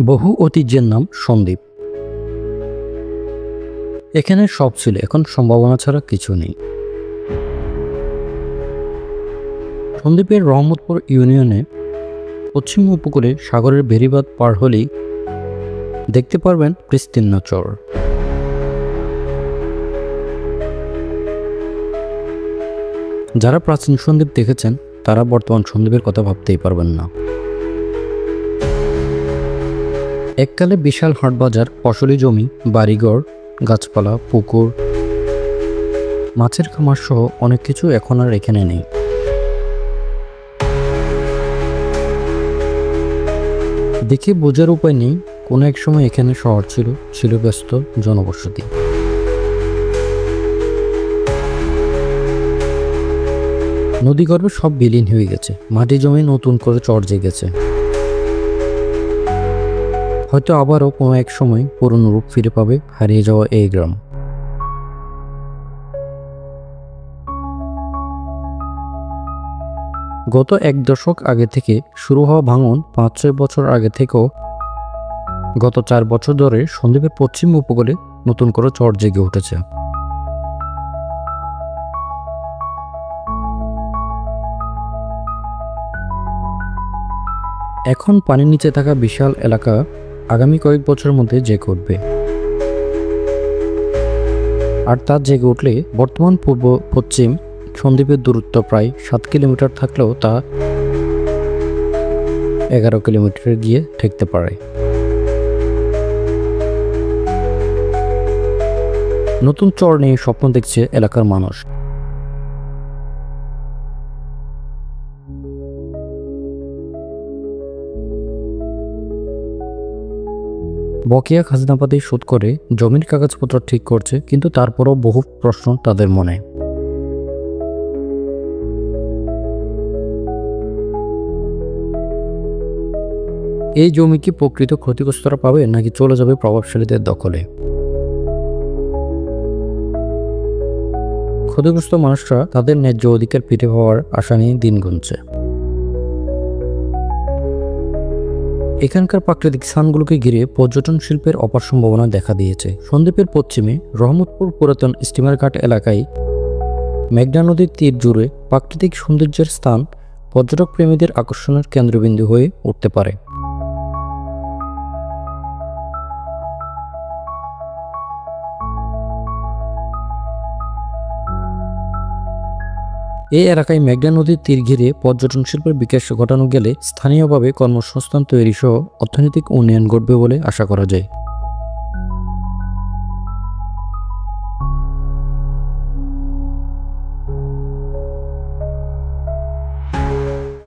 বহু ঐতিহ্যের নাম সন্দ্বীপ। এখানে সব ছিল, এখন সম্ভাবনা ছাড়া কিছু নেই। সন্দ্বীপের রহমতপুর ইউনিয়নে পশ্চিম উপকূলে সাগরের বেড়িবাঁধ পার হলেই দেখতে পারবেন বিস্তীর্ণ চর। যারা প্রাচীন সন্দ্বীপ দেখেছেন তারা বর্তমান সন্দ্বীপের কথা ভাবতেই পারবেন না। এককালে বিশাল হাটবাজার, ফসলি জমি, বাড়িঘর, গাছপালা, পুকুর, মাছের খামার সহ অনেক কিছু এখন আর এখানে নেই। দেখে বোঝার উপায় নেই কোনো এক সময় এখানে শহর ছিল ব্যস্ত জনবসতি। নদীগর্ভে সব বিলীন হয়ে গেছে, মাটি জমি নতুন করে চর জেগেছে। হয়তো আবারও কোনো এক সময় পুরনো রূপ ফিরে পাবে হারিয়ে যাওয়া এই গ্রাম। গত এক দশক আগে থেকে শুরু হওয়া ভাঙন ৫-৬ বছর আগে থেকেও গত ৪ বছর ধরে সন্দ্বীপের পশ্চিম উপকূলে নতুন করে চর জেগে উঠেছে। এখন পানির নিচে থাকা বিশাল এলাকা আগামী কয়েক বছরের মধ্যে জেগে উঠবে। আর তা জেগে উঠলে বর্তমান পূর্ব পশ্চিম সন্দ্বীপের দূরত্ব প্রায় ৭ কিলোমিটার থাকলেও তা ১১ কিলোমিটারে গিয়ে ঠেকতে পারে। নতুন চর নিয়ে স্বপ্ন দেখছে এলাকার মানুষ। বকেয়া খাজনাপাতি শোধ করে জমির কাগজপত্র ঠিক করছে, কিন্তু তারপরও বহু প্রশ্ন তাদের মনে। এই জমি কি প্রকৃত ক্ষতিগ্রস্তরা পাবে নাকি চলে যাবে প্রভাবশালীদের দখলে? ক্ষতিগ্রস্ত মানুষরা তাদের ন্যায্য অধিকার ফিরে পাওয়ার আশা নিয়ে দিন গুনছে। এখানকার প্রাকৃতিক স্থানগুলোকে ঘিরে পর্যটন শিল্পের অপার সম্ভাবনা দেখা দিয়েছে। সন্দ্বীপের পশ্চিমে রহমতপুর পুরাতন স্টিমার ঘাট এলাকায় মেঘনা নদীর তীর জুড়ে প্রাকৃতিক সৌন্দর্যের স্থান পর্যটক প্রেমীদের আকর্ষণের কেন্দ্রবিন্দু হয়ে উঠতে পারে। এই এলাকায় মেঘনা নদীর তীর ঘিরে পর্যটন শিল্পের বিকাশ ঘটানো গেলে স্থানীয়ভাবে কর্মসংস্থান তৈরি সহ অর্থনৈতিক উন্নয়ন ঘটবে বলে আশা করা যায়।